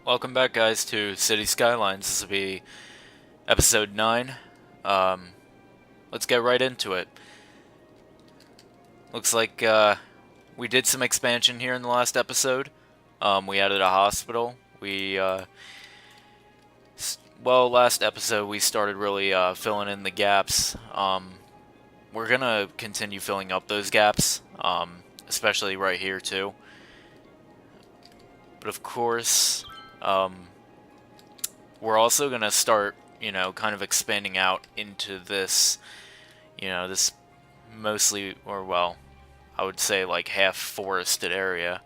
Welcome back, guys, to City Skylines. This will be episode 9. Um, let's get right into it. Looks like we did some expansion here in the last episode. We added a hospital. Last episode we started really filling in the gaps. We're gonna continue filling up those gaps, especially right here too. But of course, we're also gonna start, kind of expanding out into this, this mostly, or well, I would say like half forested area.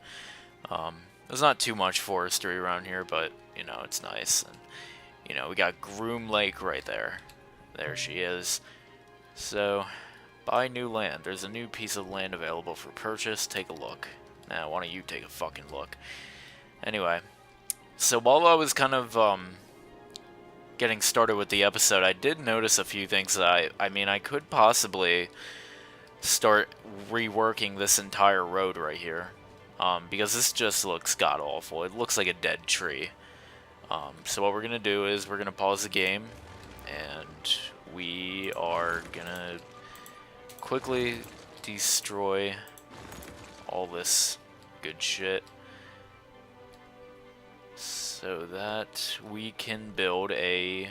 There's not too much forestry around here, but it's nice. And we got Groom Lake right there. There she is. So, buy new land. There's a new piece of land available for purchase. Take a look. Now, why don't you take a fucking look? Anyway, so while I was kind of getting started with the episode, I did notice a few things that I could possibly start reworking this entire road right here, because this just looks god-awful. It looks like a dead tree. So what we're gonna do is we're gonna pause the game, and we are gonna quickly destroy all this good shit so that we can build a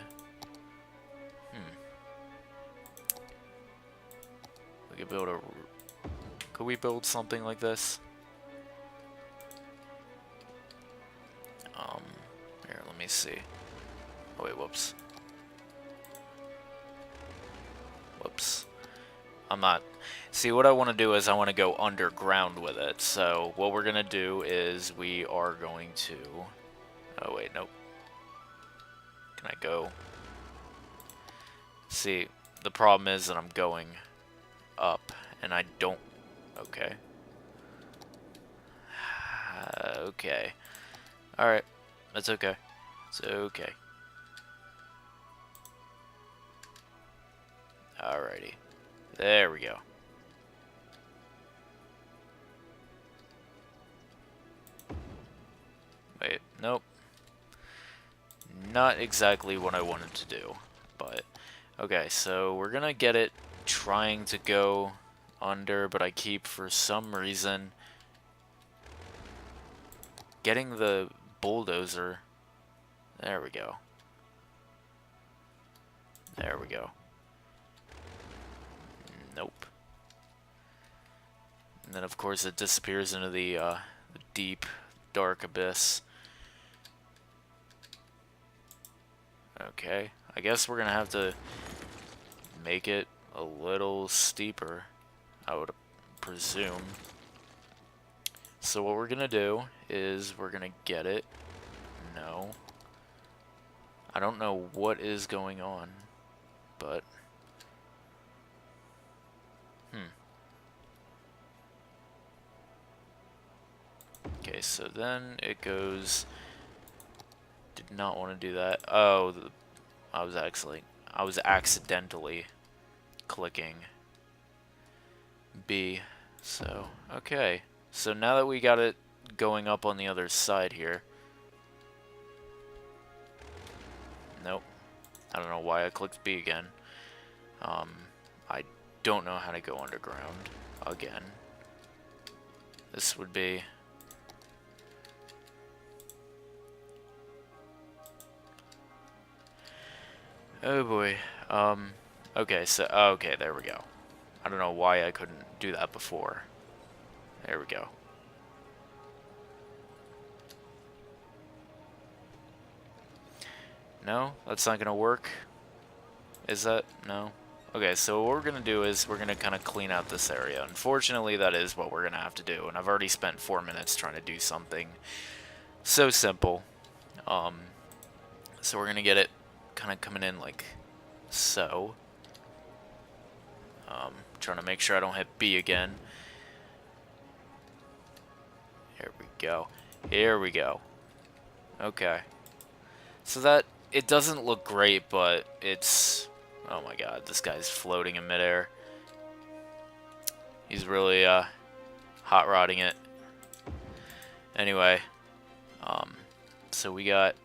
could we build something like this? Here, let me see. Oh wait, whoops. I'm not... See, what I want to do is I want to go underground with it. So what we're going to do is we are going to... Oh wait, nope. Can I go? See, the problem is that I'm going up, and I don't... Okay. Okay. Alright. That's okay. It's okay. Alrighty. There we go. Wait, nope. Not exactly what I wanted to do, but... Okay, so we're gonna get it trying to go under, but I keep, for some reason, getting the bulldozer. There we go. There we go. Nope. And then, of course, it disappears into the deep, dark abyss. Okay. I guess we're gonna have to make it a little steeper, I would presume. So what we're gonna do is we're gonna get it. No. I don't know what is going on, but... Okay, so then it goes... Did not want to do that. Oh, I was accidentally clicking B. So, okay. So now that we got it going up on the other side here. Nope. I don't know why I clicked B again. I don't know how to go underground again. This would be... Oh boy. Okay, so, okay, there we go. I don't know why I couldn't do that before. There we go. No, that's not gonna work. Is that? No? Okay, so what we're gonna do is we're gonna kind of clean out this area. Unfortunately, that is what we're gonna have to do, and I've already spent 4 minutes trying to do something so simple. So we're gonna get it kind of coming in like so. Trying to make sure I don't hit B again. Here we go. Here we go. Okay. So that, it doesn't look great, but it's... Oh my god, this guy's floating in midair. He's really, hot rodding it. Anyway, So we got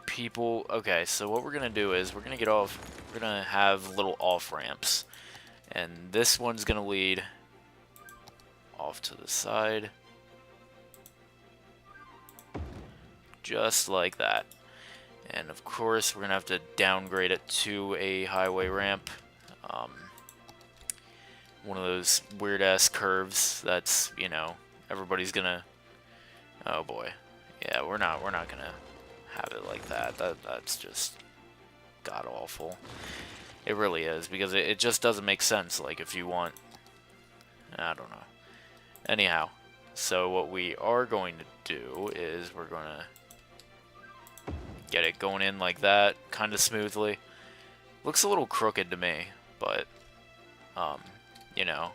people. Okay, so what we're gonna do is we're gonna get off. We're gonna have little off ramps, and this one's gonna lead off to the side, just like that. And of course, we're gonna have to downgrade it to a highway ramp. One of those weird ass curves that's, you know, everybody's gonna. Oh boy, yeah, we're not gonna have it like that. That's just god awful. It really is, because it just doesn't make sense. Like, if you want, I don't know. Anyhow, so what we are going to do is we're gonna get it going in like that, kind of smoothly. Looks a little crooked to me, but you know,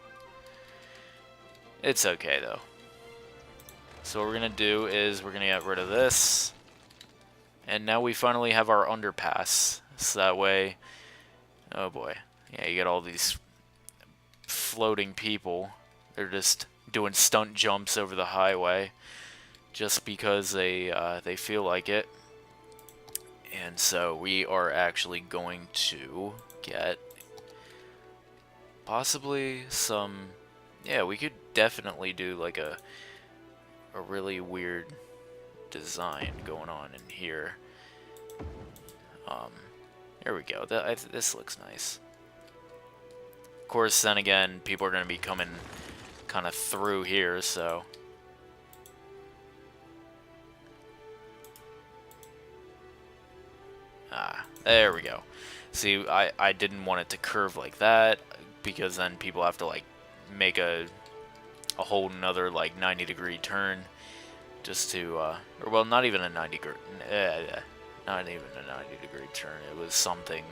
it's okay though. So what we're gonna do is we're gonna get rid of this, and now we finally have our underpass. So that way, oh boy, yeah, you get all these floating people. They're just doing stunt jumps over the highway just because they feel like it. And so we are actually going to get possibly some, yeah, we could definitely do like a really weird design going on in here. There we go. This looks nice. Of course, then again, people are going to be coming kind of through here, so there we go. See, I didn't want it to curve like that, because then people have to like make a whole nother like 90-degree turn just to or well, not even a 90-degree not even a 90-degree turn. It was something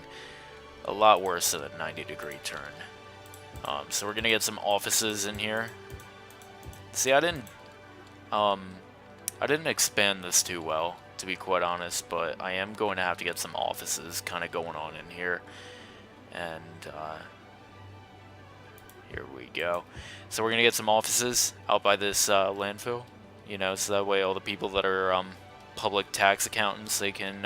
a lot worse than a 90-degree turn. So we're gonna get some offices in here. See, I didn't expand this too well, to be quite honest, but I am going to have to get some offices kind of going on in here. And here we go. So we're gonna get some offices out by this landfill, you know, so that way all the people that are public tax accountants, they can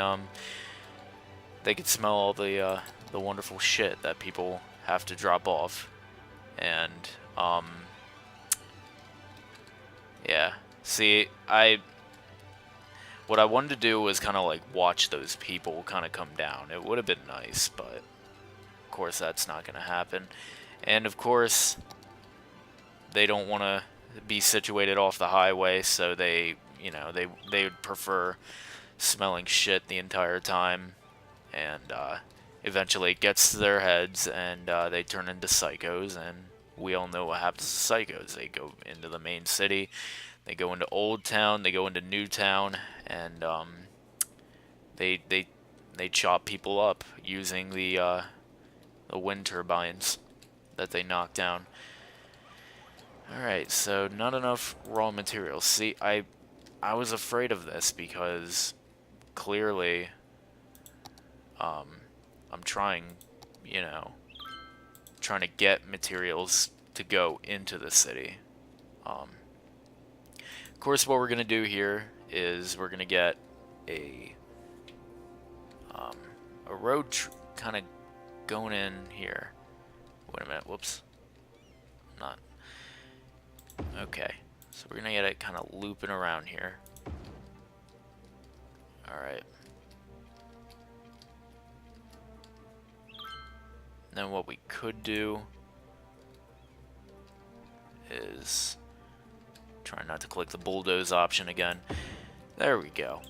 smell all the wonderful shit that people have to drop off. And yeah, see, what I wanted to do was kind of like watch those people kind of come down. It would have been nice, but of course that's not going to happen. And of course, they don't want to be situated off the highway, so they, you know, they would prefer smelling shit the entire time. And eventually it gets to their heads, and they turn into psychos, and we all know what happens to psychos. They go into the main city, they go into Old Town, they go into New Town, and they chop people up using the wind turbines that they knock down. Alright, so not enough raw materials. See, I was afraid of this because clearly I'm trying, you know, trying to get materials to go into the city. Of course, what we're going to do here is we're going to get a road kind of going in here. Wait a minute, whoops. Not. Okay, so we're going to get it kind of looping around here. Alright. Then what we could do is try not to click the bulldoze option again. There we go.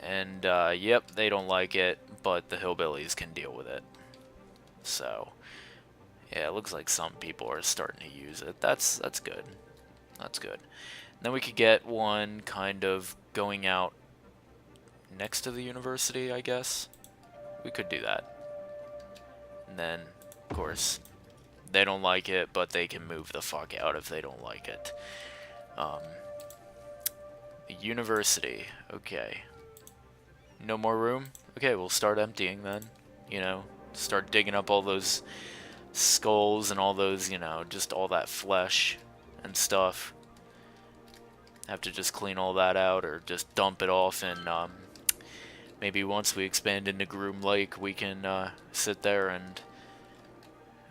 And yep, they don't like it, but the hillbillies can deal with it. So yeah, it looks like some people are starting to use it. That's good. That's good. And then we could get one kind of going out next to the university, I guess. We could do that. And then, of course, they don't like it, but they can move the fuck out if they don't like it. The university. Okay. No more room? Okay, we'll start emptying then. You know, start digging up all those skulls and all those, you know, just all that flesh and stuff. have to just clean all that out or just dump it off, and maybe once we expand into Groom Lake, we can sit there and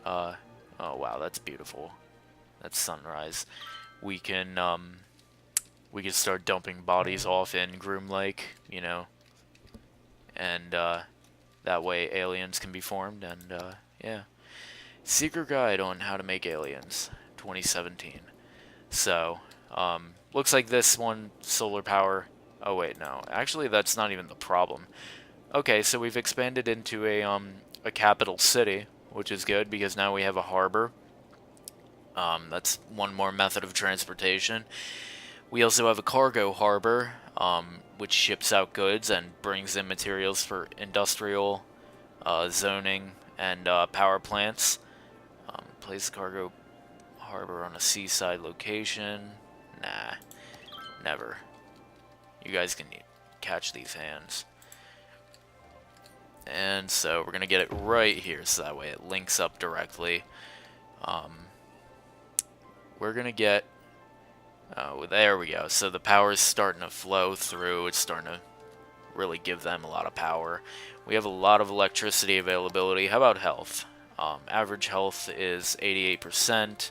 oh wow, that's beautiful. That's sunrise. We can start dumping bodies off in Groom Lake, you know, and that way aliens can be formed, and yeah. Secret Guide on How to Make Aliens, 2017. So, looks like this one, solar power. Oh wait, no. Actually, that's not even the problem. Okay, so we've expanded into a capital city, which is good because now we have a harbor. That's one more method of transportation. We also have a cargo harbor, which ships out goods and brings in materials for industrial, zoning, and power plants. Place cargo harbor on a seaside location. Nah, never. You guys can catch these hands. And so we're going to get it right here, so that way it links up directly. We're going to get... Oh, there we go. So the power is starting to flow through. It's starting to really give them a lot of power. We have a lot of electricity availability. How about health? Average health is 88%.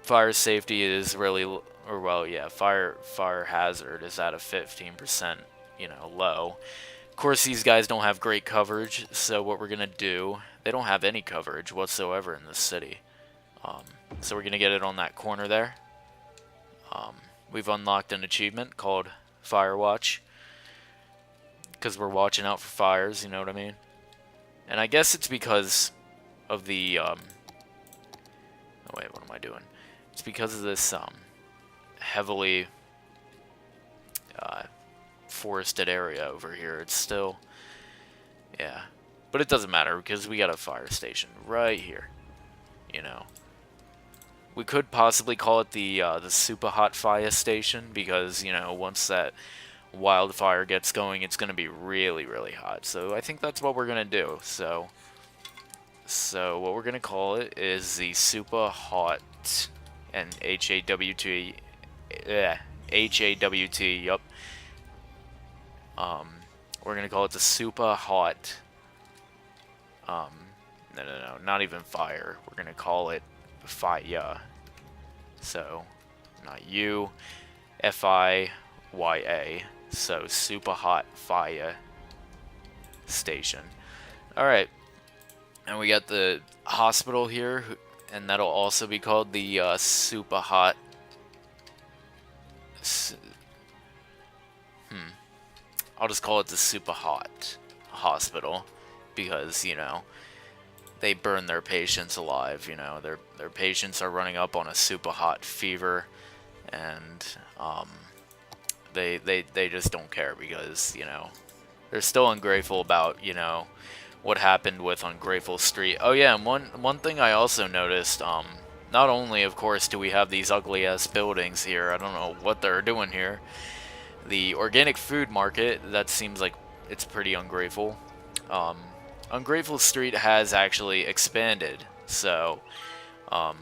Fire safety is really, or well, yeah, fire hazard is at a 15%, you know, low. Of course, these guys don't have great coverage, so what we're gonna do, they don't have any coverage whatsoever in this city. So we're gonna get it on that corner there. We've unlocked an achievement called Fire Watch, because we're watching out for fires, you know what I mean? And I guess it's because of the, oh wait, what am I doing? It's because of this, heavily, forested area over here. It's still, yeah. But it doesn't matter, because we got a fire station right here, you know. We could possibly call it the SUPA HAWT FIYA station, because, you know, once that wildfire gets going, it's going to be really, really hot. So I think that's what we're going to do. So what we're going to call it is the SUPA HAWT, and H-A-W-T, H-A-W-T, yup. We're going to call it the SUPA HAWT, no, not even fire. We're going to call it FIYA. So, not you, F-I-Y-A. So, SUPA HAWT FIYA station. Alright. And we got the hospital here, and that'll also be called the SUPA HAWT. I'll just call it the SUPA HAWT Hospital, because, you know, they burn their patients alive, you know. Their patients are running up on a SUPA HAWT fever, and they just don't care because, you know, they're still ungrateful about, you know, what happened with Ungrateful Street. Oh yeah, and one thing I also noticed, not only, of course, do we have these ugly-ass buildings here, I don't know what they're doing here, the organic food market, that seems like it's pretty ungrateful. Ungrateful Street has actually expanded, so, wow,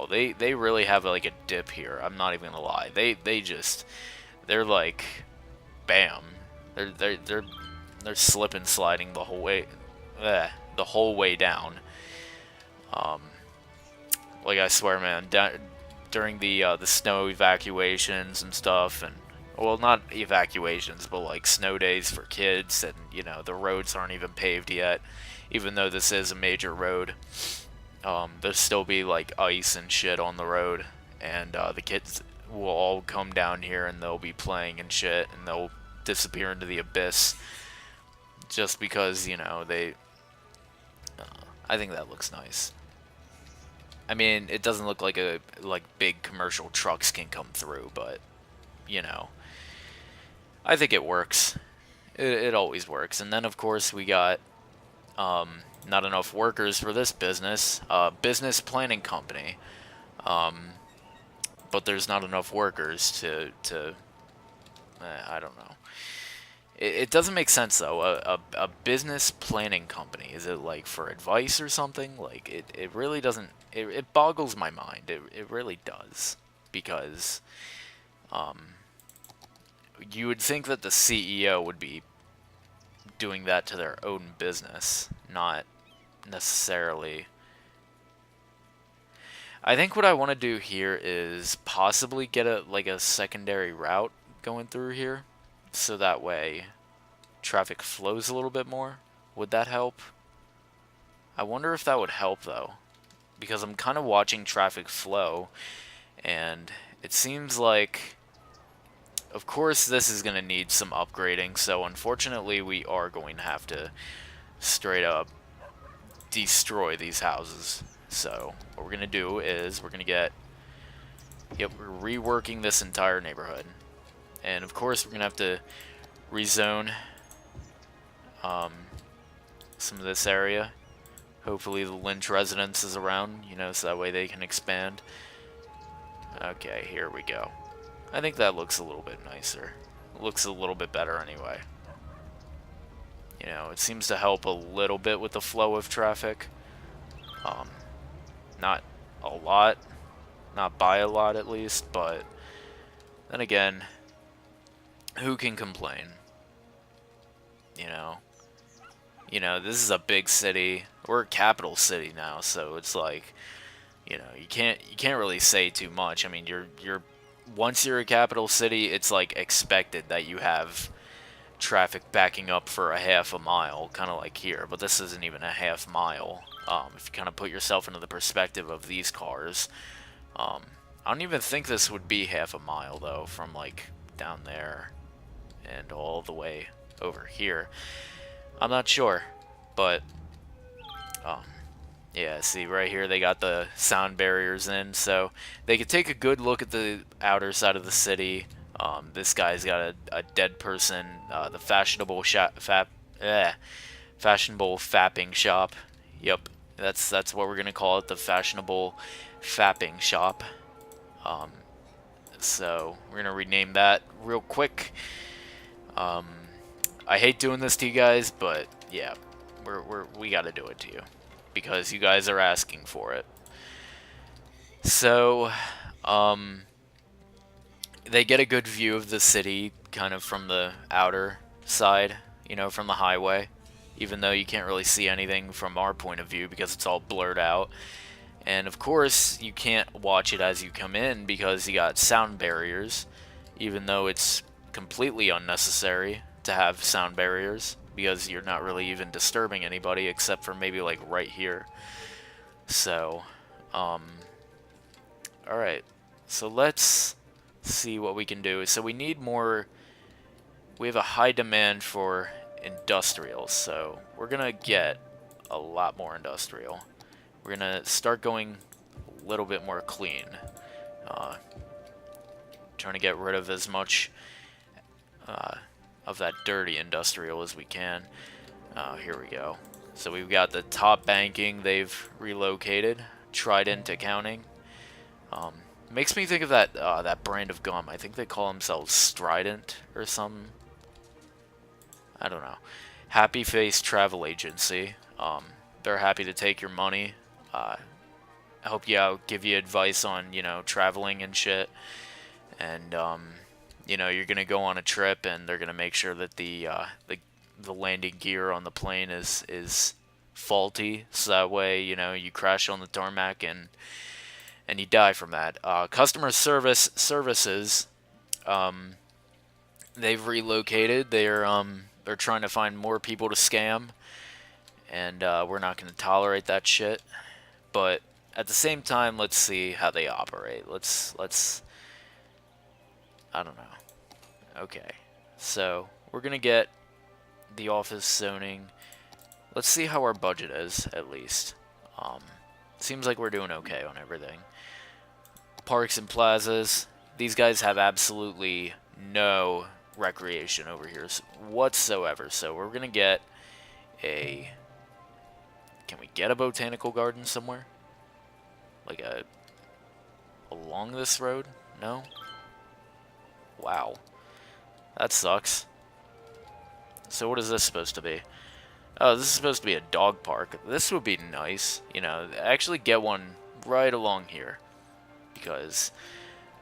they really have like a dip here, I'm not even gonna lie. They're like, bam, they're slip and sliding the whole way down. Like, I swear, man, during the snow evacuations and stuff, and, well, not evacuations, but like snow days for kids, and, you know, the roads aren't even paved yet, even though this is a major road. There'll still be like ice and shit on the road, and the kids will all come down here and they'll be playing and shit, and they'll disappear into the abyss just because, you know, I think that looks nice. I mean, it doesn't look like big commercial trucks can come through, but, you know, I think it works. It always works. And then, of course, we got not enough workers for this business, business planning company, but there's not enough workers to I don't know. It doesn't make sense, though. A business planning company, is it like for advice or something? Like, it really doesn't, it boggles my mind. It really does. because you would think that the CEO would be doing that to their own business, not necessarily. I think what I want to do here is possibly get a secondary route going through here, so that way traffic flows a little bit more. Would that help? I wonder if that would help though, because I'm kind of watching traffic flow, and it seems like, of course, this is going to need some upgrading, so unfortunately we are going to have to straight up destroy these houses. So what we're going to do is we're going to get, yep, we're reworking this entire neighborhood. And of course we're going to have to rezone some of this area. Hopefully the Lynch residence is around, you know, so that way they can expand. Okay, here we go. I think that looks a little bit nicer. It looks a little bit better anyway. You know, it seems to help a little bit with the flow of traffic. Not a lot, not by a lot at least, but then again, who can complain? You know, this is a big city. We're a capital city now, so it's like, you know, you can't really say too much. I mean, you're once you're a capital city, it's like expected that you have traffic backing up for a half a mile, kind of like here, but this isn't even a half mile. If you kind of put yourself into the perspective of these cars, I don't even think this would be half a mile though, from like down there and all the way over here. I'm not sure, but yeah, see right here they got the sound barriers in, so they could take a good look at the outer side of the city. This guy's got a dead person, the fashionable fashionable fapping shop. Yep, that's what we're gonna call it, the fashionable fapping shop. So we're gonna rename that real quick. I hate doing this to you guys, but yeah, we gotta do it to you because you guys are asking for it. So, they get a good view of the city kind of from the outer side, you know, from the highway, even though you can't really see anything from our point of view because it's all blurred out. And of course, you can't watch it as you come in because you got sound barriers, even though it's completely unnecessary to have sound barriers because you're not really even disturbing anybody except for maybe like right here. So, alright, so let's see what we can do. So we need more, we have a high demand for industrial, so we're gonna get a lot more industrial. We're gonna start going a little bit more clean, trying to get rid of as much of that dirty industrial as we can. Here we go. So we've got the top banking, they've relocated. Trident accounting. Makes me think of that that brand of gum. I think they call themselves Strident or something. I don't know. Happy Face Travel Agency. They're happy to take your money. Help you out, give you advice on, you know, traveling and shit. And you know, you're gonna go on a trip, and they're gonna make sure that the landing gear on the plane is faulty, so that way, you know, you crash on the tarmac and you die from that. Customer services, they've relocated. They're trying to find more people to scam, and we're not going to tolerate that shit. But at the same time, let's see how they operate. Let's I don't know. Okay, so we're gonna get the office zoning. Let's see how our budget is, at least. Seems like we're doing okay on everything. Parks and plazas. These guys have absolutely no recreation over here whatsoever. So we're going to get a... Can we get a botanical garden somewhere? Like along this road? No? Wow. That sucks. So what is this supposed to be? Oh, this is supposed to be a dog park. This would be nice, you know, actually get one right along here. Because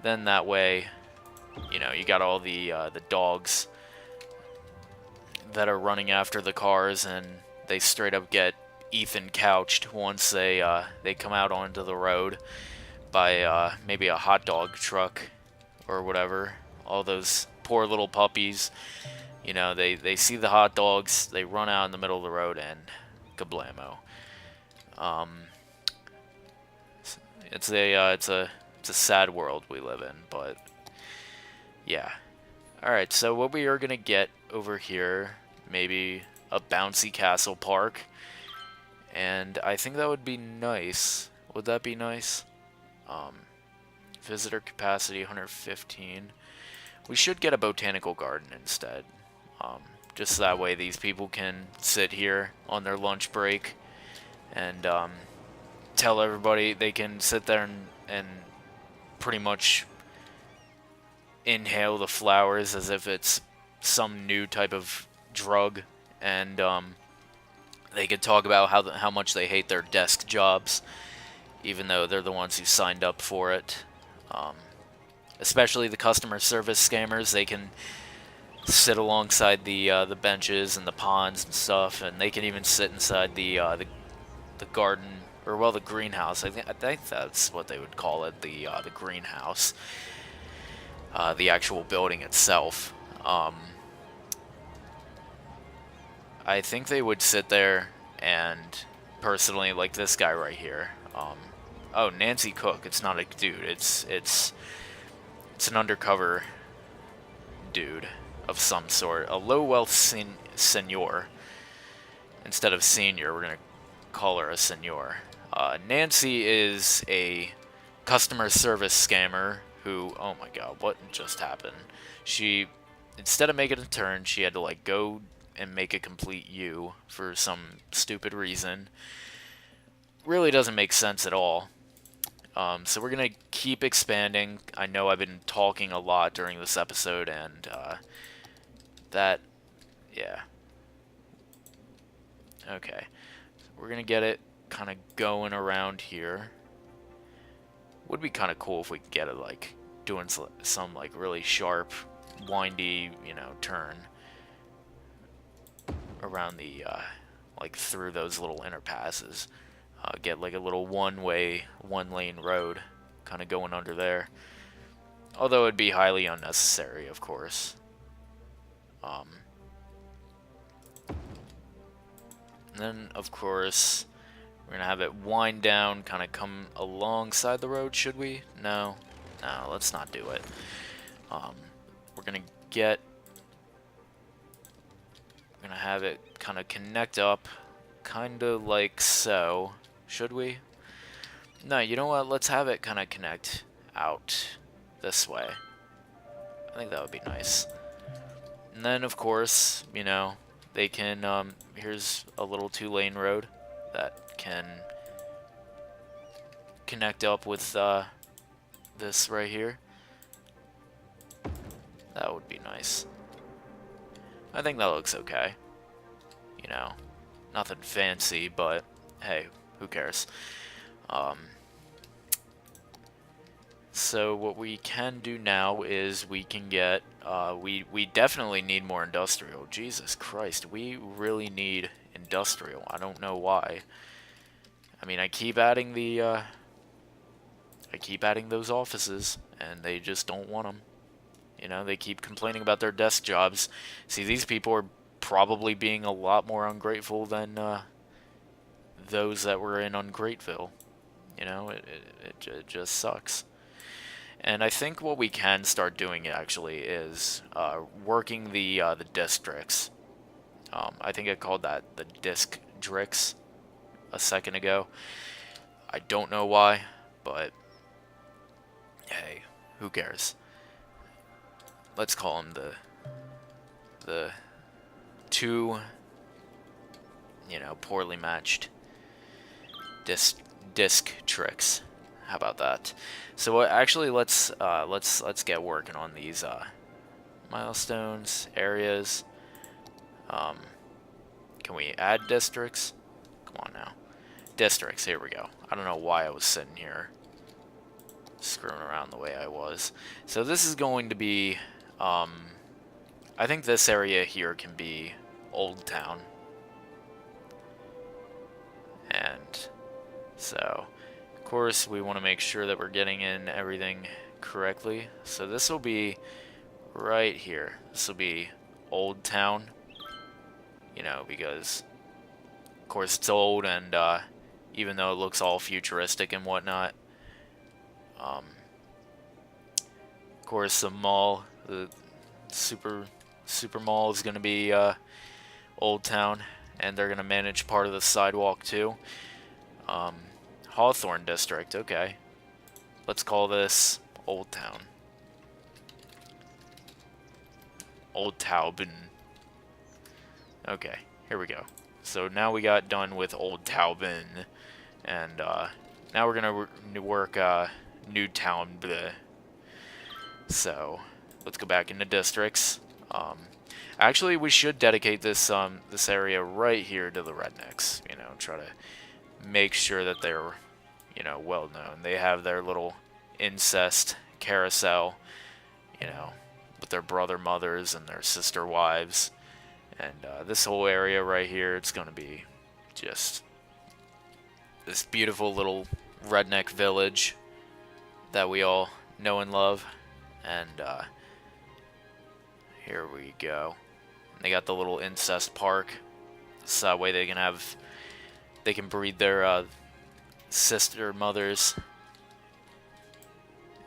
Then that way, you know, you got all the dogs that are running after the cars, and they straight up get Ethan couched once they come out onto the road by maybe a hot dog truck or whatever. All those poor little puppies, you know, they see the hot dogs, they run out in the middle of the road, and kablamo. Um, it's a sad world we live in, but yeah. All right, so what we are gonna get over here, maybe a bouncy castle park, and I think that would be nice. Would that be nice? Um, Visitor capacity 115. We should get a botanical garden instead. Just that way these people can sit here on their lunch break and tell everybody they can sit there and pretty much inhale the flowers as if it's some new type of drug, and they could talk about how much they hate their desk jobs, even though they're the ones who signed up for it. Especially the customer service scammers, they can sit alongside the benches and the ponds and stuff, and they can even sit inside the garden, or well, the greenhouse. I think that's what they would call it, the greenhouse, the actual building itself. I think they would sit there and personally, like this guy right here. Oh, Nancy Cook. It's not a dude. It's an undercover dude of some sort. A low wealth senor. Instead of senior, we're gonna call her a senor. Nancy is a customer service scammer who, oh my god, what just happened? She, instead of making a turn, she had to like go and make a complete U for some stupid reason. Really doesn't make sense at all. So we're gonna keep expanding. I know I've been talking a lot during this episode, and yeah. Okay, we're gonna get it kind of going around here. Would be kind of cool if we could get it like doing some like really sharp, windy, you know, turn around the like through those little inner passes. Get like a little one-way, one-lane road kind of going under there. Although it'd be highly unnecessary, of course. And then, of course, we're going to have it wind down, kind of come alongside the road, should we? No. No, let's not do it. We're going to have it kind of connect up, kind of like so. Should we? No, you know what? Let's have it kind of connect out this way. I think that would be nice. And then, of course, you know, they can, here's a little two-lane road that can connect up with this right here. That would be nice. I think that looks okay. You know, nothing fancy, but hey, who cares? So what we can do now is we can get, we definitely need more industrial. Jesus Christ, we really need industrial. I don't know why. I mean, I keep adding those offices, and they just don't want them. You know, they keep complaining about their desk jobs. See, these people are probably being a lot more ungrateful than those that were in Ungrateville. You know, it just sucks. And I think what we can start doing actually is working the districts. I think I called that the districts a second ago. I don't know why, but hey, who cares? Let's call them the two, you know, poorly matched disc tricks. How about that? So actually, let's get working on these milestones, areas. Can we add districts? Come on now, districts. Here we go. I don't know why I was sitting here screwing around the way I was. So this is going to be, I think this area here can be Old Town. And so, of course, we want to make sure that we're getting in everything correctly. So this will be right here. This will be Old Town, you know, because, of course, it's old, and even though it looks all futuristic and whatnot, of course, the mall, the super mall is going to be Old Town, and they're going to manage part of the sidewalk too. Hawthorne District, okay. Let's call this Old Town. Old Tauben. Okay, here we go. So now we got done with Old Tauben, and now we're gonna work New Town. Bleh. So let's go back into districts. Actually, we should dedicate this this area right here to the rednecks. You know, try to make sure that they're, you know, well known. They have their little incest carousel, you know, with their brother mothers and their sister wives. And this whole area right here, it's going to be just this beautiful little redneck village that we all know and love. And here we go. They got the little incest park, so that way they can breed their sister mothers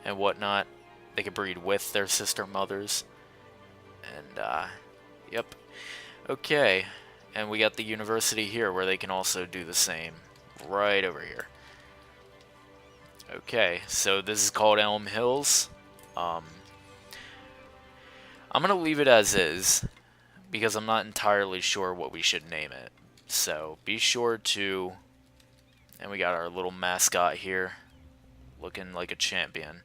and whatnot. They can breed with their sister mothers. And yep. Okay, and we got the university here where they can also do the same, right over here. Okay, so this is called Elm Hills. I'm gonna leave it as is, because I'm not entirely sure what we should name it. So be sure to, and we got our little mascot here, looking like a champion.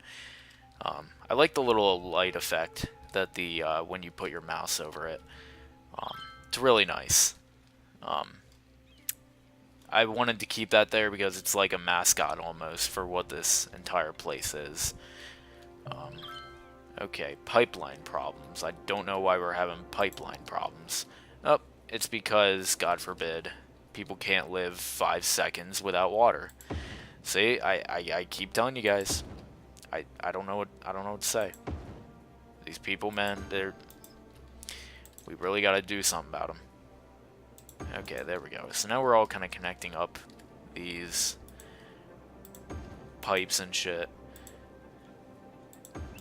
I like the little light effect that the when you put your mouse over it. It's really nice. I wanted to keep that there because it's like a mascot almost for what this entire place is. Okay, pipeline problems. I don't know why we're having pipeline problems. Oh, it's because, God forbid, people can't live 5 seconds without water. See, I keep telling you guys. I don't know what to say. These people, man, we really got to do something about them. Okay, there we go. So now we're all kind of connecting up these pipes and shit.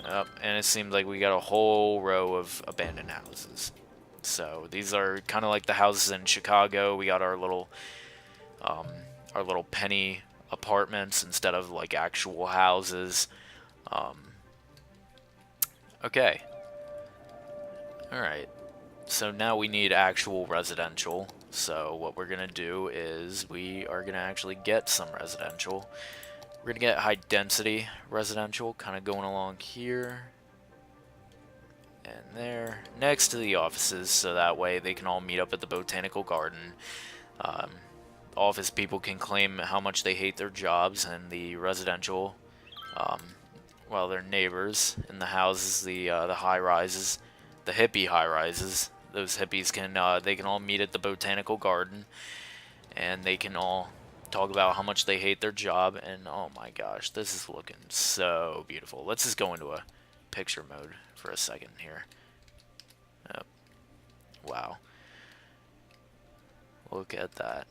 Yep, and it seems like we got a whole row of abandoned houses. So these are kind of like the houses in Chicago. We got our little penny apartments instead of like actual houses. Okay. Alright. So now we need actual residential. So what we're going to do is we are going to actually get some residential. We're going to get high density residential, kind of going along here and there, next to the offices, so that way they can all meet up at the botanical garden. Office people can claim how much they hate their jobs, and the residential, well, their neighbors in the houses, the high rises, the hippie high rises. Those hippies can they can all meet at the botanical garden, and they can all talk about how much they hate their job. And oh my gosh, this is looking so beautiful. Let's just go into a picture mode for a second here. Oh, wow, look at that.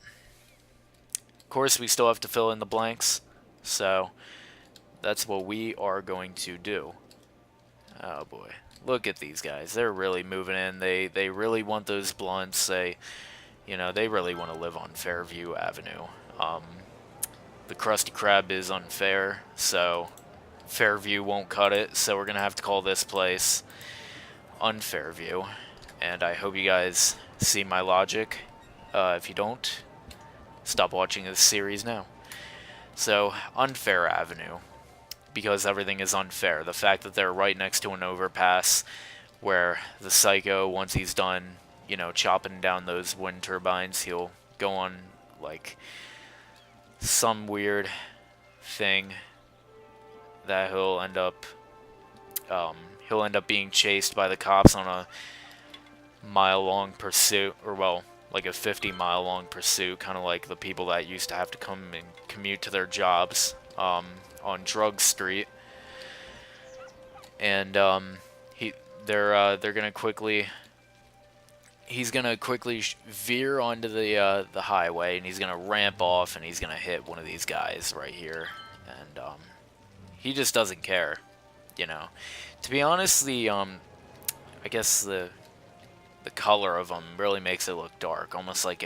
Of course, we still have to fill in the blanks, so that's what we are going to do. Oh boy, look at these guys. They're really moving in. They really want those blunts. They really want to live on Fairview Avenue. The Krusty Krab is unfair, so Fairview won't cut it. So we're gonna have to call this place Unfairview. And I hope you guys see my logic. If you don't, stop watching this series now. So Unfair Avenue, because everything is unfair. The fact that they're right next to an overpass where the psycho, once he's done, you know, chopping down those wind turbines, he'll go on, like, some weird thing that he'll end up being chased by the cops on a mile-long pursuit, or well, like a 50-mile-long pursuit, kind of like the people that used to have to come and commute to their jobs on Drug Street. And they're gonna quickly. He's gonna quickly veer onto the highway, and he's gonna ramp off, and he's gonna hit one of these guys right here, and he just doesn't care, you know. To be honest, I guess the color of him really makes it look dark, almost like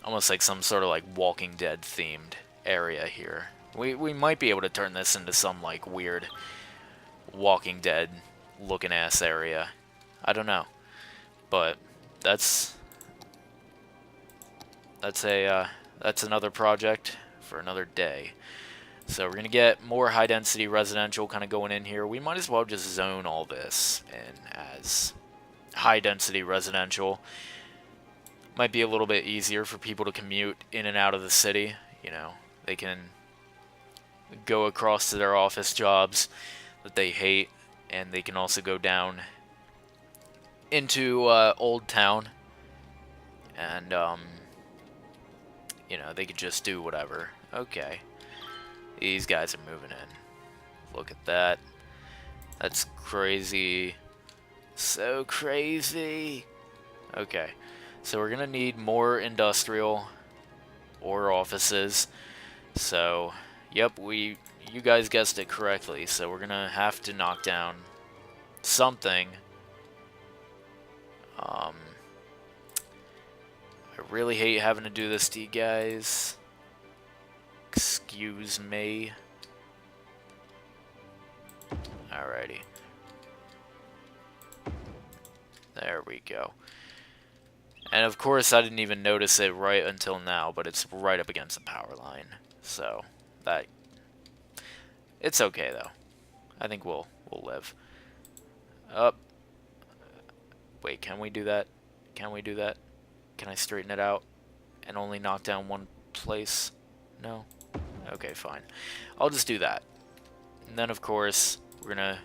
almost like some sort of like Walking Dead themed area here. We might be able to turn this into some like weird Walking Dead looking ass area. I don't know, but that's another project for another day. So we're gonna get more high density residential kind of going in here. We might as well just zone all this in as high density residential. Might be a little bit easier for people to commute in and out of the city. You know, they can go across to their office jobs that they hate, and they can also go down into Old Town, and you know, they could just do whatever. Okay, these guys are moving in. Look at that. That's crazy. So crazy. Okay, so we're gonna need more industrial or offices. So, yep, you guys guessed it correctly. So we're gonna have to knock down something. I really hate having to do this to you guys. Excuse me. Alrighty. There we go. And of course, I didn't even notice it right until now, but it's right up against the power line. So, it's okay though. I think we'll live. Up. Wait, can we do that? Can we do that? Can I straighten it out and only knock down one place? No? Okay, fine. I'll just do that. And then, of course, we're gonna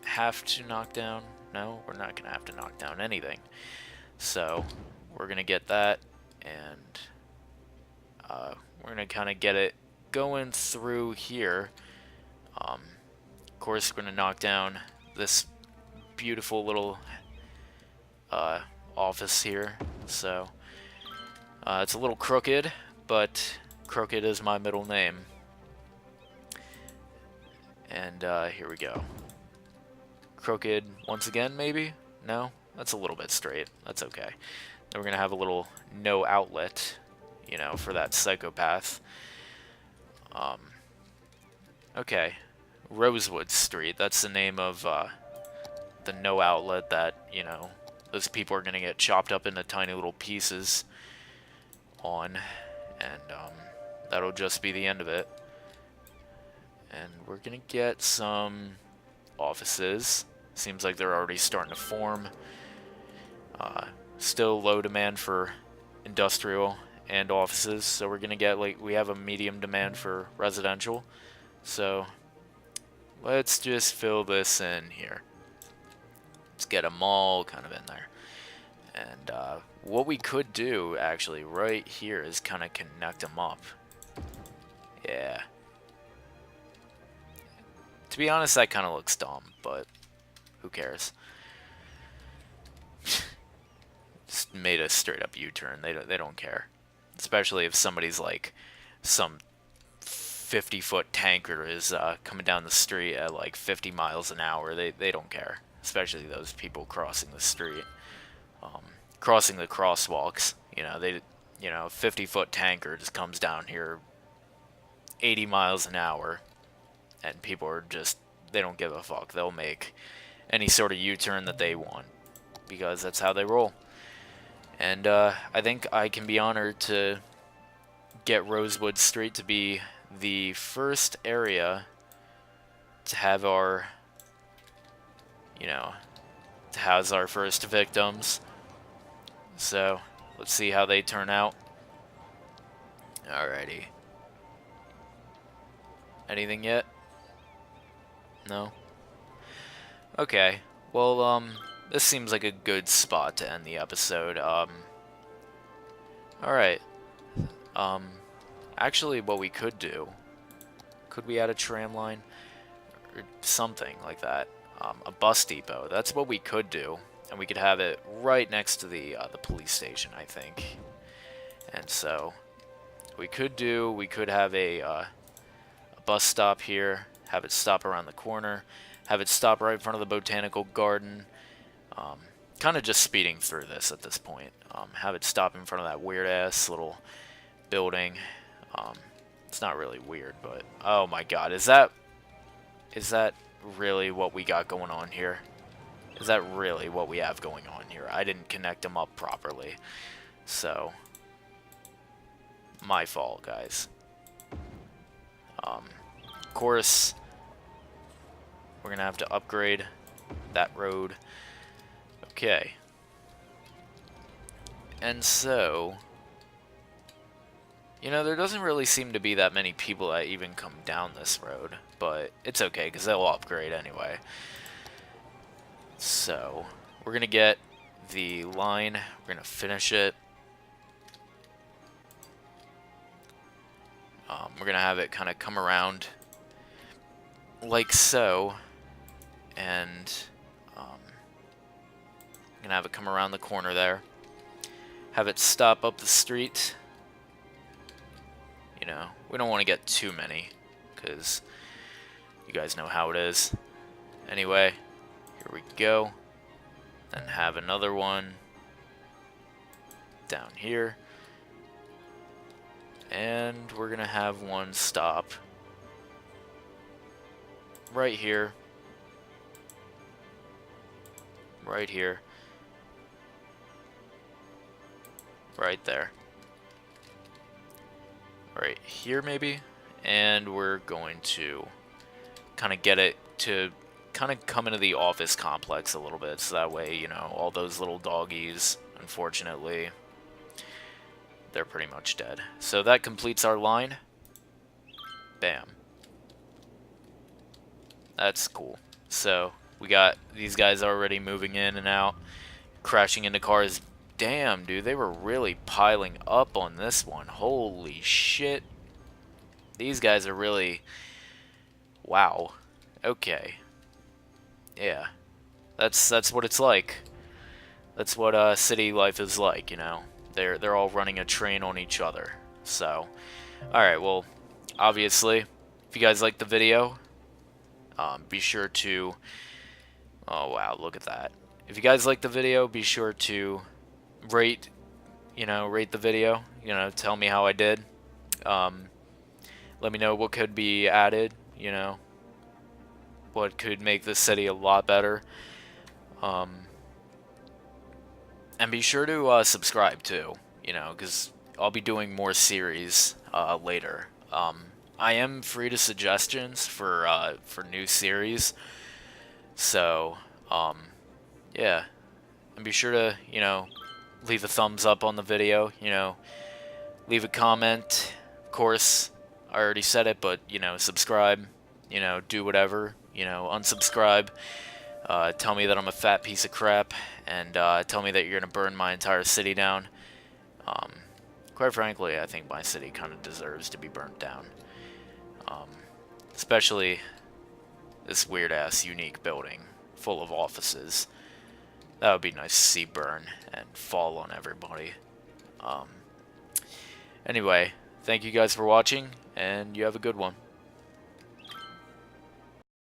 have to knock down... No, we're not gonna have to knock down anything. So, we're gonna get that, and we're gonna kind of get it going through here. Of course, we're gonna knock down this beautiful little office here. So it's a little crooked, but crooked is my middle name. And here we go. Crooked once again, maybe? No? That's a little bit straight. That's okay. Then we're gonna have a little no outlet, you know, for that psychopath. Okay. Rosewood Street. That's the name of the no outlet that, you know, those people are gonna get chopped up into tiny little pieces on, and that'll just be the end of it. And we're gonna get some offices. Seems like they're already starting to form. Still low demand for industrial and offices, so we're gonna get, like, we have a medium demand for residential. So let's just fill this in here. Let's get them all kind of in there. And what we could do, actually, right here is kind of connect them up. Yeah. To be honest, that kind of looks dumb, but who cares? Just made a straight up U-turn. They don't care. Especially if somebody's like some 50-foot tanker is coming down the street at like 50 miles an hour. They don't care. Especially those people crossing the street, crossing the crosswalks. You know, a 50-foot tanker just comes down here 80 miles an hour, and people are just, they don't give a fuck. They'll make any sort of U-turn that they want, because that's how they roll. And I think I can be honored to get Rosewood Street to be the first area to have our, to house our first victims. So, let's see how they turn out. Alrighty. Anything yet? No? Okay. Well, this seems like a good spot to end the episode. Alright. Actually, what we could do... Could we add a tram line? Or something like that. A bus depot. That's what we could do. And we could have it right next to the police station, I think. And so... we could have a bus stop here, have it stop around the corner, have it stop right in front of the botanical garden, kind of just speeding through this at this point, have it stop in front of that weird-ass little building. It's not really weird, but, oh my god, is that really what we got going on here? Is that really what we have going on here? I didn't connect them up properly, so... my fault, guys. Of course, we're gonna have to upgrade that road. Okay. And so, you know, there doesn't really seem to be that many people that even come down this road, but it's okay, because they'll upgrade anyway. So, we're gonna get the line, we're gonna finish it. We're going to have it kind of come around like so, and I'm going to have it come around the corner there, have it stop up the street. You know, we don't want to get too many, because you guys know how it is. Anyway, here we go, then have another one down here. And we're going to have one stop right here, right here, right there, right here maybe, and we're going to kind of get it to kind of come into the office complex a little bit, so that way, you know, all those little doggies, unfortunately, they're pretty much dead. So that completes our line. Bam. That's cool. So we got these guys already moving in and out, crashing into cars. Damn, dude, they were really piling up on this one. Holy shit. These guys are really... wow. Okay. Yeah. That's what it's like. That's what city life is like, you know. They're all running a train on each other. So, alright, well, obviously, if you guys like the video, be sure to... oh, wow, look at that. If you guys like the video, be sure to rate the video. You know, tell me how I did. Let me know what could be added, you know, what could make this city a lot better. And be sure to subscribe too, you know, because I'll be doing more series later. I am free to suggestions for new series, so yeah, and be sure to, you know, leave a thumbs up on the video, you know, leave a comment. Of course, I already said it, but, you know, subscribe, you know, do whatever, you know, unsubscribe. Tell me that I'm a fat piece of crap, and tell me that you're going to burn my entire city down. Quite frankly, I think my city kind of deserves to be burnt down. Especially this weird-ass unique building full of offices. That would be nice to see burn and fall on everybody. Anyway, thank you guys for watching, and you have a good one.